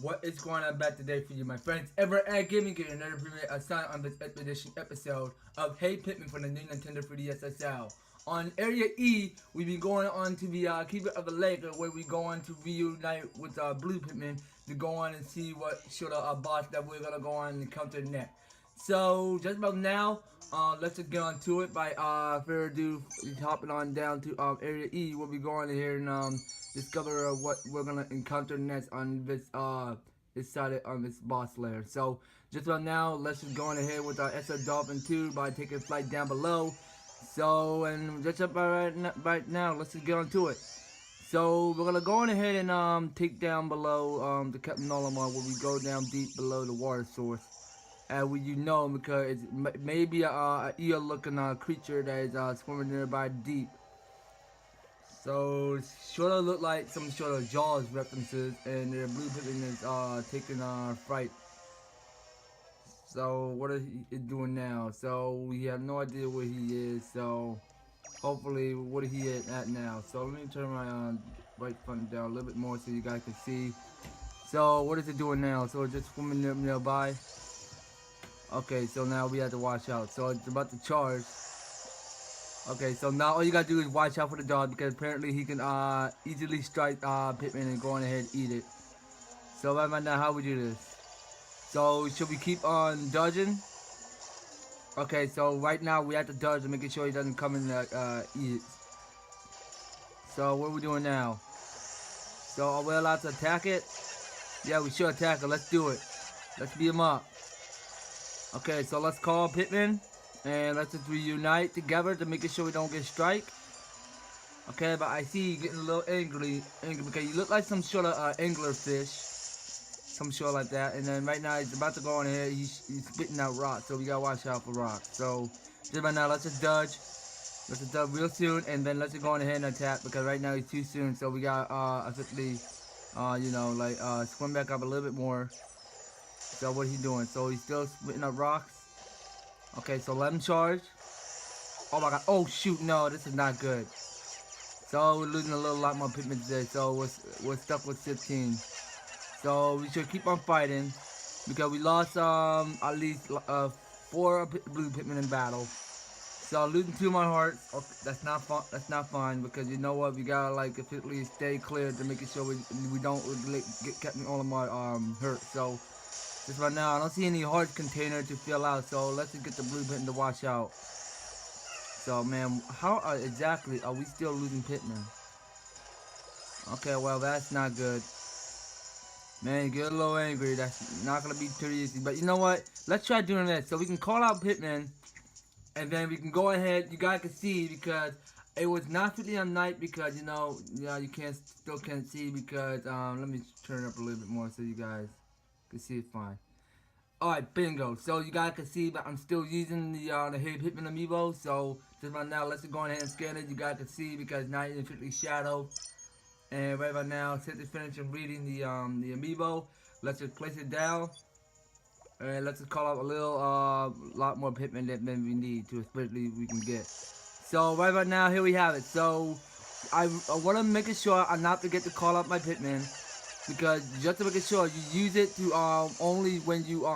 What is going on back today for you, my friends? Ever at Gaming, getting another premiere assigned on this expedition episode of Hey PIKMIN for the new Nintendo 3DS SL. On Area E, we've been going on to the Keeper of the Lake, where we go on to reunite with Blue Pikmin to go on and see what sort of boss that we're gonna go on and encounter next. So just about now, let's just get on to it. By further ado, hopping on down to Area E, where we go on here and discover what we're gonna encounter next on this side on this boss lair. So just about now, let's just go on ahead with our SR Dolphin 2 by taking flight down below. So and just about right now, let's just get on to it. So we're gonna go on ahead and take down below the Captain Olimar, where we go down deep below the water source. And you know, because it's maybe a eel-looking creature that is swimming nearby deep. So sort of look like some sort of Jaws references, and the Blue Pikmin is taking fright. So what is he doing now? So we have no idea where he is. So hopefully, what he is at now. So let me turn my right front down a little bit more so you guys can see. So what is it doing now? So it's just swimming nearby. Okay, so now we have to watch out. So it's about to charge. Okay, so now all you gotta do is watch out for the dog, because apparently he can easily strike Pikmin and go on ahead and eat it. So right now, how we do this? So should we keep on dodging? Okay, so right now we have to dodge and making sure he doesn't come in and eat it. So what are we doing now? So are we allowed to attack it? Yeah, we should attack it. Let's do it. Let's beat him up. Okay, so let's call Pikmin. And let's just reunite together to make sure we don't get strike. Okay, but I see you getting a little angry because you look like some sort of angler fish. Some sort like that. And then right now he's about to go on here. He's spitting out rocks, so we gotta watch out for rocks. So just right now, let's just dodge. Let's just dodge real soon, and then let's just go on ahead and attack, because right now he's too soon. So we gotta essentially, you know, like swim back up a little bit more. So what is he doing? So he's still spitting out rocks. Okay, so let him charge. Oh my god. Oh shoot, no, this is not good. So we're losing a lot more Pikmin today. So we're stuck with 15. So we should keep on fighting, because we lost at least 4 Blue Pikmin in battle. So losing 2 of my hearts. Okay, that's not fun. That's not fine, because you know what? We gotta like officially stay clear to making sure we don't get Captain Olimar hurt. So just right now, I don't see any heart container to fill out, so let's just get the Blue Pikmin to watch out. So, man, how exactly are we still losing Pikmin? Okay, well, that's not good. Man, you get a little angry. That's not going to be too easy. But you know what? Let's try doing this. So we can call out Pikmin, and then we can go ahead. You guys can see, because it was not really on night, because, you know, you still can't see, because, let me turn it up a little bit more so you guys can see it fine. Alright, bingo. So you guys can see that I'm still using the Hey PIKMIN amiibo. So just right now, let's just go ahead and scan it. You guys can see, because now it's infinitely shadow. And right about now, since it's finished reading the amiibo, let's just place it down. And let's just call out a little lot more Pikmin than we need to, especially we can get. So right about now, here we have it. So I want to make sure I not forget to call out my Pikmin, because just to make sure you use it to only when you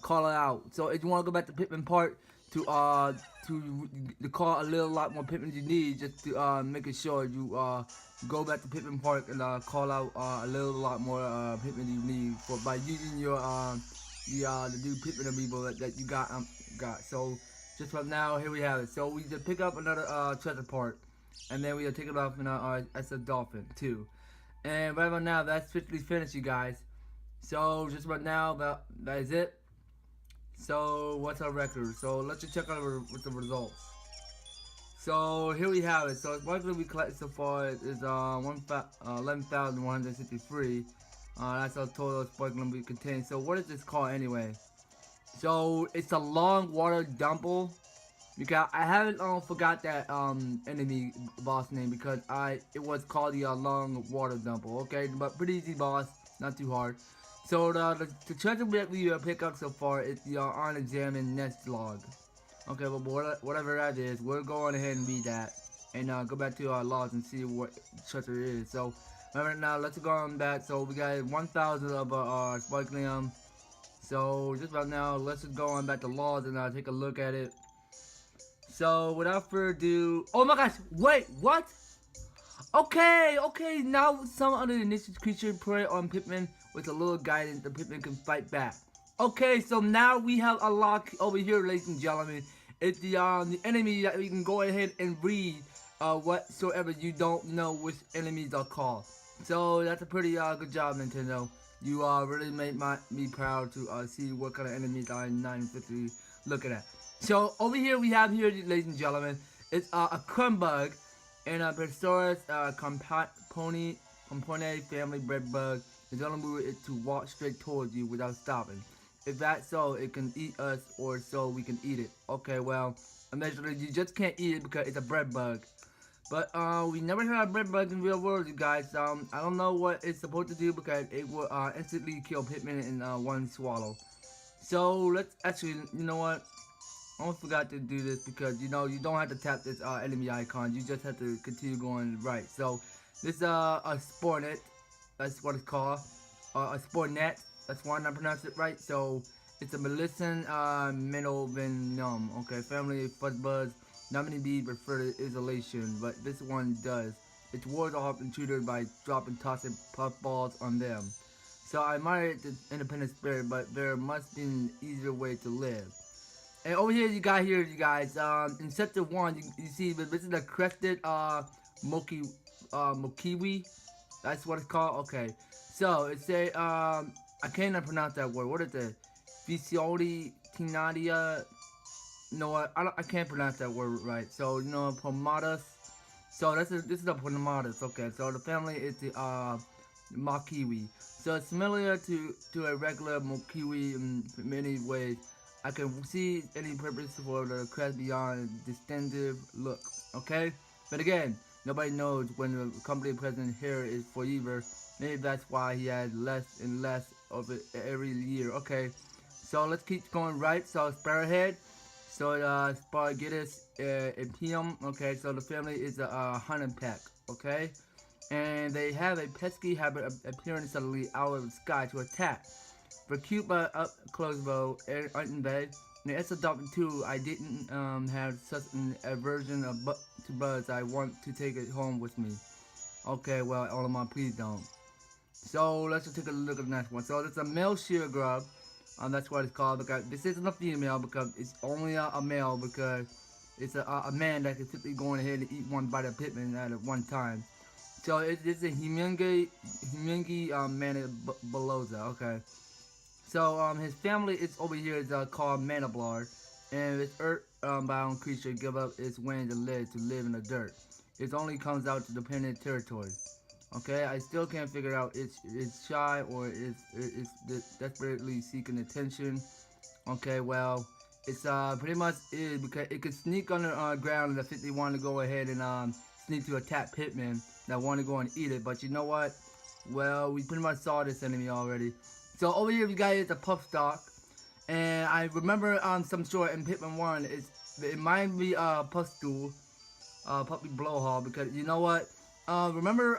call it out. So if you want to go back to Pikmin part to call a little lot more Pikmin you need, just to making sure you go back to Pikmin Park and call out a little lot more Pikmin you need by using your the new Pikmin amiibo that you got. So just right now, here we have it. So we just pick up another treasure part, and then we take it off in as a dolphin too. And right about now, that's officially finished, you guys. So just right now, that is it. So what's our record? So let's just check out with the results. So here we have it. So what we collected so far is 11,163. That's our total Sparklium we contain. So what is this called anyway? So it's a Long Water Dumple. Because I haven't forgot that enemy boss name, because it was called the Long Water Dumple. Okay, but pretty easy boss, not too hard. So the treasure that we pick up so far is the Unexamined nest log. Okay, but whatever that is, we're going ahead and read that. and go back to our laws and see what treasure is. So right now, let's go on back. So we got 1,000 of our Sparklium. So just about now, let's just go on back to laws and take a look at it. So without further ado, oh my gosh, wait, what? Okay, now some other initiative creature prey on Pikmin with a little guidance, the Pikmin can fight back. Okay, so now we have a lock over here, ladies and gentlemen. It's the enemy that we can go ahead and read whatsoever you don't know which enemies are called. So that's a pretty good job, Nintendo. You really made me proud to see what kind of enemies I'm 950 looking at. So over here we have here, ladies and gentlemen, it's a Crumbug and a Persaurus Component family bred bug. Its only move is to walk straight towards you without stopping. If that's so, it can eat us, or so we can eat it. Okay, well, eventually you just can't eat it because it's a bread bug. But we never had a bread bug in real world, you guys. I don't know what it's supposed to do because it will instantly kill Pikmin in one swallow. So let's actually, you know what? I almost forgot to do this because you know you don't have to tap this enemy icon. You just have to continue going right. So this a Spornet. That's what it's called. A Spornet. That's why I pronounced it right. So it's a Melissan Venom. Okay, family Fuzzbuzz. Not many bees prefer to isolation, but this one does. It wards off intruders by dropping toxic puff balls on them. So I admire the independent spirit, but there must be an easier way to live. And over here, you guys, in sector 1, you see this is the Crested Mockiwi. That's what it's called. Okay, so it say I cannot pronounce that word. What is it? Visioli Tinadia. No, I can't pronounce that word right. So you know, Pomatus. So this is the Pomatus. Okay, so the family is the Mockiwi. So it's similar to a regular Mockiwi in many ways. I can see any purpose for the crest beyond distinctive look. Okay, but again, nobody knows when the company president here is forever. Maybe that's why he has less and less of it every year. Okay, so let's keep going right. So Sparrowhead, so Spargittis Epium. Okay, so the family is a hunting pack. Okay, and they have a pesky habit of appearing suddenly out of the sky to attack. For cute but up close bow, in bed. And it's adopted too. I didn't have such an aversion to birds. I want to take it home with me. Okay, well, Olimar, please don't. So let's just take a look at the next one. So it's a male Sheargrub. That's what it's called. Because this isn't a female because it's only a male because it's a man that can simply go ahead and eat one bite of Pikmin at one time. So it's a Humungi Manibalosa. Okay. So his family is over here is called Maniblar, and this earth-bound creature give up its wings and legs to live in the dirt. It only comes out to dependent territory. Okay, I still can't figure out it's shy or it's desperately seeking attention. Okay, well, it's pretty much is because it could sneak on the ground if they want to go ahead and sneak to attack Pikmin that want to go and eat it. But you know what? Well, we pretty much saw this enemy already. So over here, you guys, it's a PuffStalk, and I remember some short in Pikmin 1. It reminds me of Puffstool, Puppy Blowhole, because you know what? Remember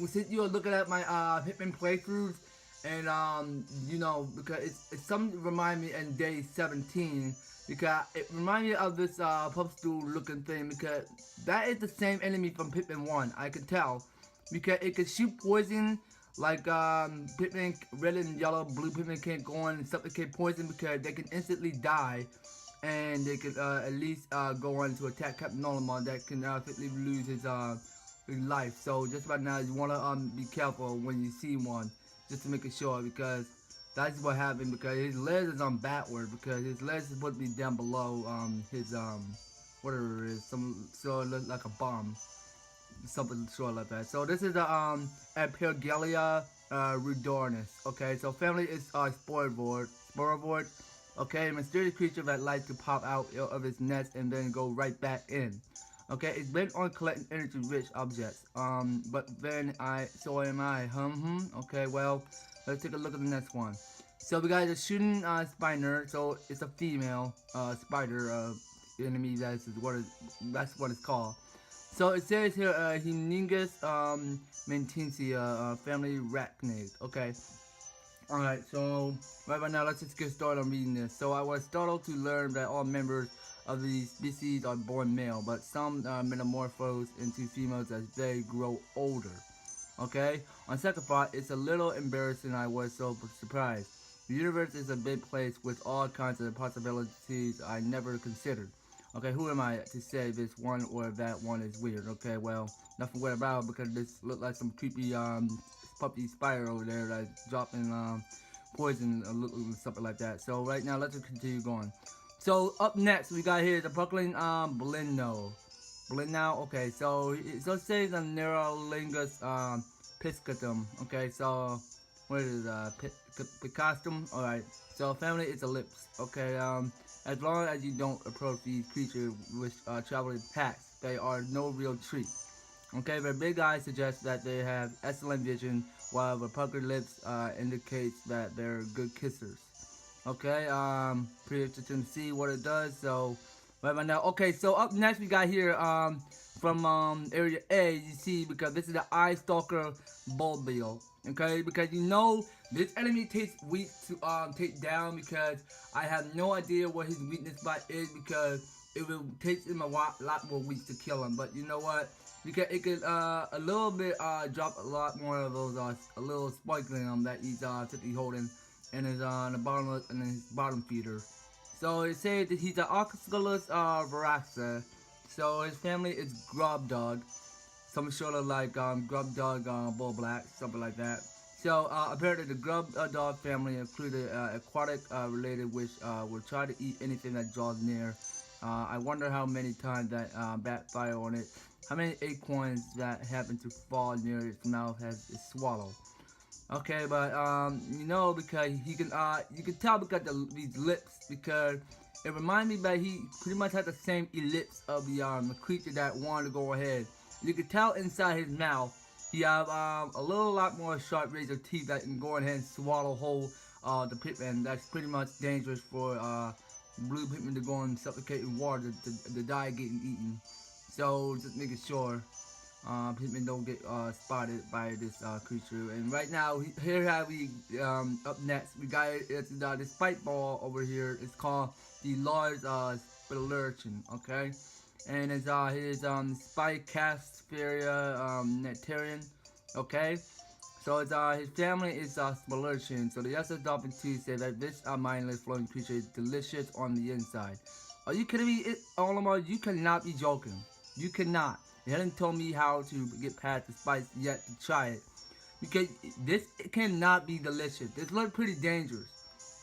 since you were looking at my Pikmin playthroughs, and you know, because it's something remind me in day 17, because it reminded me of this Puffstool looking thing, because that is the same enemy from Pikmin 1. I could tell, because it could shoot poison. Like Pikmin red and yellow, blue Pikmin can't go on and supplicate poison because they can instantly die, and they can at least go on to attack Captain Olimar that can quickly lose his life. So just right now, you wanna be careful when you see one, just to make it sure, because that's what happened. Because his legs is on backward, because his legs is supposed to be down below his whatever it is, some sort of like a bomb. Something short like that. So this is the Apelgelia rudornis. Okay, so family is Sparrowhead. Okay, a mysterious creature that likes to pop out of its nest and then go right back in. Okay, it's bent on collecting energy-rich objects. But then so am I. Okay, well, let's take a look at the next one. So we got a shooting spider. So it's a female spider enemy. That's what it's called. So it says here, Huningus Mentinsia, family Arachnid. Okay. Alright, so right about now, let's just get started on reading this. So I was startled to learn that all members of these species are born male, but some metamorphose into females as they grow older. Okay? On second thought, it's a little embarrassing I was so surprised. The universe is a big place with all kinds of possibilities I never considered. Okay, who am I to say this one or that one is weird? Okay, well, nothing weird about it because this looked like some creepy puppy spider over there that's dropping poison or something like that. So right now, let's just continue going. So up next, we got here the Puckering Blinnow. Blinnow, okay, so it says the Neurolingus piscatum. Okay, so what is Picastum? Alright, so family is ellipse. Okay, as long as you don't approach these creatures with traveling packs, they are no real treat. Okay, their big eyes suggest that they have excellent vision, while the puckered lips indicates that they're good kissers. Okay, pretty interesting to see what it does. So right about now, okay, so up next we got here from area A, you see, because this is the Eye Stalker Bulbio. Okay, because you know this enemy takes weak to take down, because I have no idea what his weakness spot is, because it will take him a lot more weeks to kill him. But you know what? Because it could a little bit drop a lot more of those a little sparkling that he's typically holding in his in his bottom feeder. So it says that he's an Oxculus Veraxa. So his family is Grub Dog, some sort of like Grub Dog Bull Black, something like that. So apparently the Grub Dog family included aquatic related, which will try to eat anything that draws near. I wonder how many times that backfire on it. How many acorns that happen to fall near its mouth has it swallowed. Okay, but you know, because he can you can tell because these lips, because it reminds me that he pretty much had the same ellipse of the creature that wanted to go ahead. You can tell inside his mouth he have a lot more sharp razor teeth that can go ahead and swallow whole the Pikmin. That's pretty much dangerous for Blue Pikmin to go and suffocate in water to die getting eaten. So just making sure Pikmin don't get spotted by this creature. And right now, here have we up next. We got it's this spike ball over here. It's called the large Sparrowhead. Okay, and it's his Spicasperia Nectarian. Okay, so it's his family is Sparrowhead. So the Yellow Dolphin 2 say that this mindless floating creature is delicious on the inside. Are you kidding me, Olimar? You cannot be joking. You cannot. They hadn't told me how to get past the spice yet to try it. Because this cannot be delicious. This looks pretty dangerous.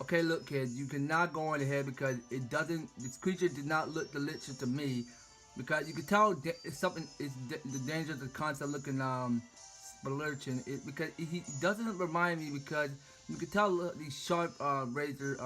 Okay, look kids, you cannot go on ahead because it doesn't, this creature did not look delicious to me. Because you can tell it's something, it's the danger of the concept looking Sparrowhead. Because he doesn't remind me, because you can tell these sharp razor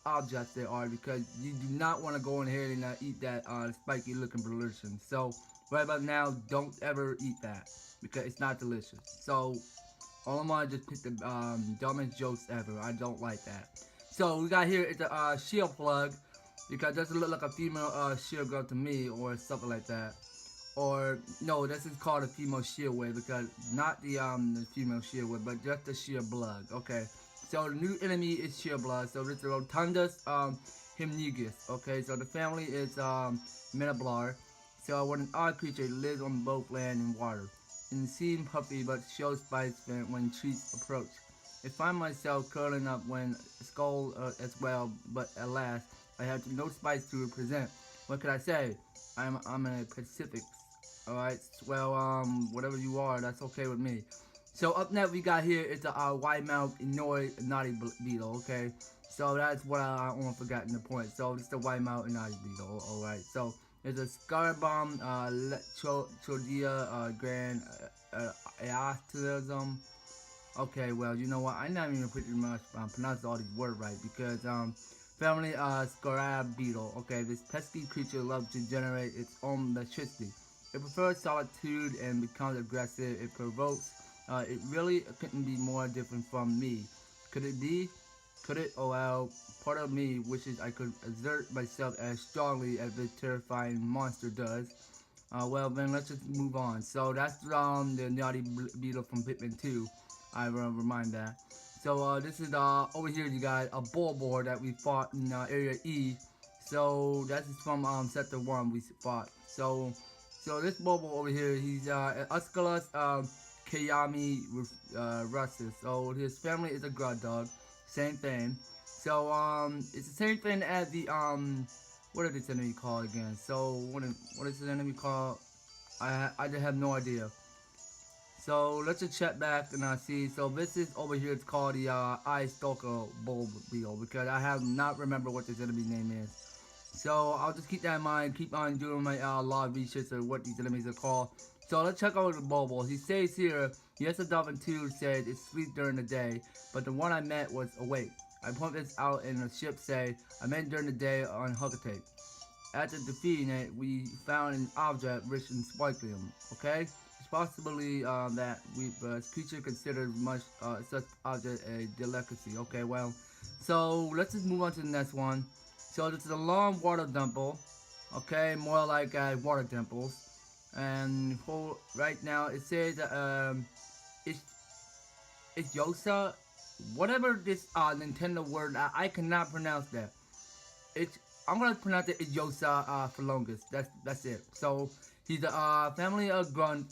objects they are, because you do not want to go in ahead and eat that spiky looking Sparrowhead. So right about now, don't ever eat that because it's not delicious. So all I'm gonna just pick the dumbest jokes ever. I don't like that. So we got here, it's a shield plug, because it doesn't look like a female Sheargrub to me, or something like that. Or no, this is called a female Shearway, because not the female Shearway, but just the Shearblug. Okay, so the new enemy is Shearblug. So this is Rotundus Himnegus. Okay, so the family is Menablar. So when an odd creature lives on both land and water, and seem puffy but shows spice when treats approach. I find myself curling up when skull as well, but alas, I have no spice to represent. What could I say? I'm in a Pacific. Alright, well, whatever you are, that's okay with me. So up next we got here is a wide mouth naughty beetle, okay? So that's what I almost forgotten the point. So it's the wide mouth naughty beetle, alright. So there's a Scarbomb, Chodia, Grand Eostelism. Okay, well, you know what? I'm not even pretty much pronounce all these words right, because family Scarab beetle. Okay, this pesky creature loves to generate its own electricity. It prefers solitude and becomes aggressive. It provokes. It really couldn't be more different from me. Could it be? Could it? Oh well, part of me wishes I could exert myself as strongly as this terrifying monster does. Well then let's just move on. So that's the naughty beetle from Pikmin 2. I remind that. So this is over here, you guys, a bulbor that we fought in area E. So that is from sector 1 we fought. So this bulbor over here, he's Usculus Kayami Russus. So his family is a grub dog. Same thing. So it's the same thing as the what is this enemy called again? So what is the enemy called? I just have no idea. So let's just check back and see. So this is over here. It's called the Ice Stalker Bulb Beetle because I have not remember what this enemy name is. So I'll just keep that in mind. Keep on doing my log research of what these enemies are called. So let's check out the bulbos. He says here, yes, the Dolphin 2 said it sleeps during the day, but the one I met was awake. I point this out in the ship say, I meant during the day on Huckatape. After defeating it, we found an object rich in Sparklium, okay? It's possibly that creature considered much such object a delicacy, okay? Well, so let's just move on to the next one. So this is a Long Water Dumple, okay? More like water dimples. And for right now, it says it's Yosa, whatever this Nintendo word, I cannot pronounce that. I'm gonna pronounce it Yosa for longest. That's it. So he's a family of grub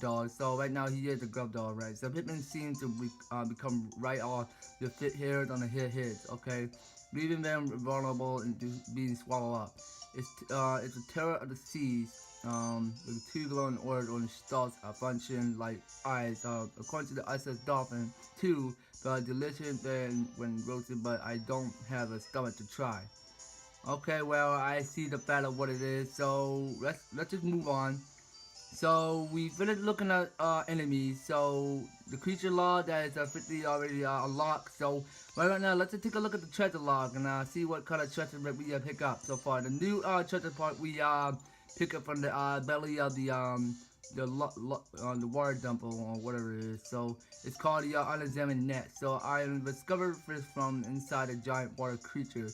dogs. So right now he is a grub dog, right? So Pikmin seems to become right off the fit hairs on the heads, okay, leaving them vulnerable and being swallowed up. It's a terror of the seas. With 2 glowing orbs on the stalks function like eyes. According to the ISS Dolphin 2, delicious when roasted, but I don't have a stomach to try. Okay, well I see the fact of what it is. So let's just move on. So we finished looking at enemies. So the creature log that is 50 already unlocked. So right now let's just take a look at the treasure log and see what kind of treasure we pick up so far. The new treasure part we pick up from the belly of the water dumple or whatever it is. So it's called the Unexamined net. So I discovered fish from inside a giant water creature.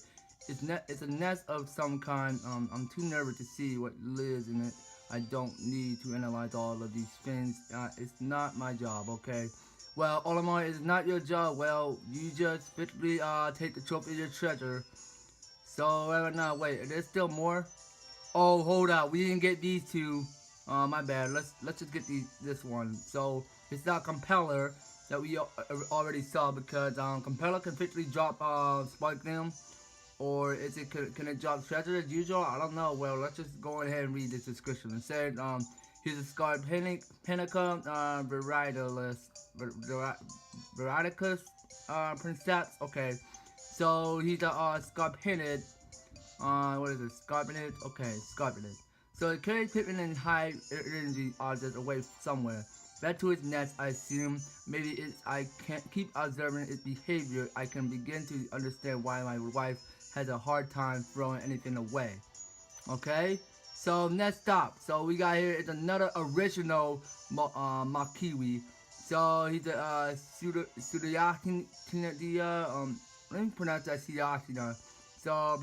It's a nest of some kind. I'm too nervous to see what lives in it. I don't need to analyze all of these things. It's not my job, okay? Well, Olimar, it's not your job. Well, you just literally take the trophy of your treasure. So right now, wait, there's still more. Oh, hold up, we didn't get these two. My bad. Let's just get this one. So it's not Compeller that we already saw because Compeller can quickly drop Sparklium, or is it can it drop treasure as usual? I don't know. Well, let's just go ahead and read this description. It said here's a Scarpanica Variedicus Princeps. Okay, so he's a Scarpainid. What is it? Scarpainid? Okay, Scarpainid. So it carries Pikmin and high energy objects away somewhere. Back to its nest, I assume. Maybe I can't keep observing its behavior. I can begin to understand why my wife has a hard time throwing anything away. Okay? So next stop. So we got here is another original Mockiwi. So he's a Pseudoyatina, let me pronounce that Ceatures. So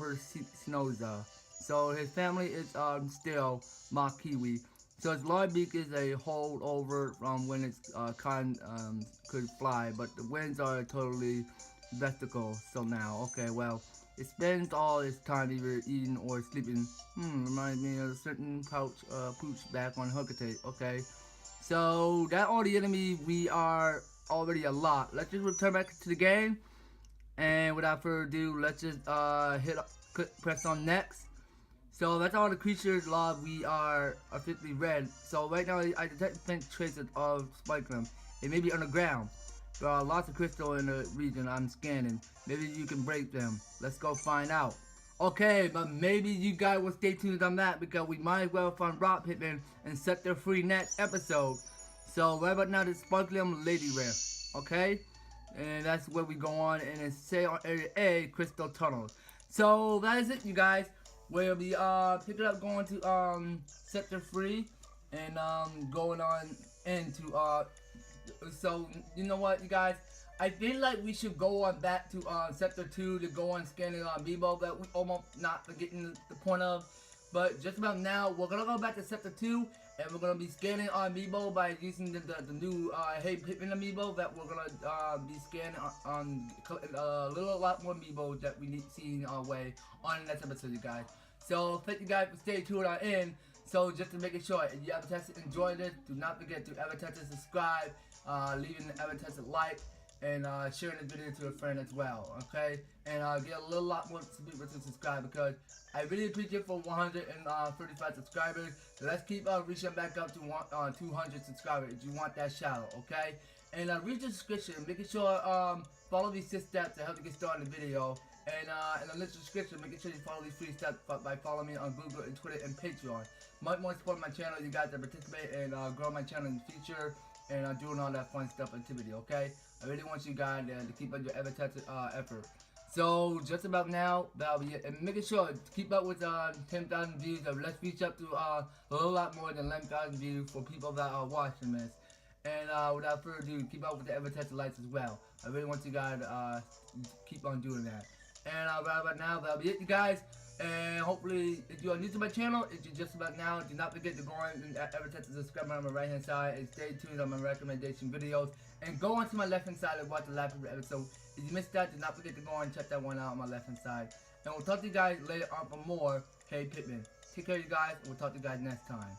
Snoza. So his family is still Mockiwi. So his large beak is a holdover from when its could fly, but the wings are totally vestigial. So now, okay, well, it spends all its time either eating or sleeping. Reminds me of a certain pooch back on Huckatape. Okay, so that all the enemy we are already a lot. Let's just return back to the game, and without further ado, let's just press on next. So that's all the creatures log we are officially read. So right now I detect faint traces of Sparklium. It may be underground. There are lots of crystal in the region I'm scanning. Maybe you can break them. Let's go find out. Okay, but maybe you guys will stay tuned on that because we might as well find Rock Pikmin and set their free next episode. So right about now the Sparklium Lady Rift. Okay? And that's where we go on and it's say on area A, Crystal Tunnels. So that is it, you guys. We'll be picking up going to sector 3 and going on into so you know what, you guys, I feel like we should go on back to sector 2 to go on scanning Bebo that we almost not getting the point of. But just about now, we're gonna go back to Sector 2, and we're gonna be scanning our amiibo by using the new Hey PIKMIN amiibo that we're gonna be scanning on a lot more amiibo that we need seeing our way on the next episode, you guys. So thank you guys for staying tuned on in. So just to make it short, if you ever tested enjoyed this, do not forget to ever test to subscribe, leaving the ever tested like, and sharing the video to a friend as well, okay? And get a lot more people to subscribe, because I really appreciate for 135 subscribers. So let's keep reaching back up to 200 subscribers if you want that shout out, okay? And read the description, making sure follow these 6 steps to help you get started in the video. And in the list description, making sure you follow these 3 steps by following me on Google and Twitter and Patreon. Much more support my channel, you guys that participate and grow my channel in the future, and doing all that fun stuff activity, okay? I really want you guys to keep up your ever-tested effort. So just about now, that'll be it. And making sure to keep up with 10,000 views. Let's reach up to a little lot more than 11,000 views for people that are watching this. And without further ado, keep up with the ever-tested likes as well. I really want you guys to keep on doing that. And right about now, that'll be it, you guys. And hopefully, if you are new to my channel, if you're just about now, do not forget to go on and ever test to subscribe on my right hand side, and stay tuned on my recommendation videos. And go on to my left hand side and watch the last episode. If you missed that, do not forget to go on and check that one out on my left hand side. And we'll talk to you guys later on for more Hey PIKMIN. Take care, you guys, and we'll talk to you guys next time.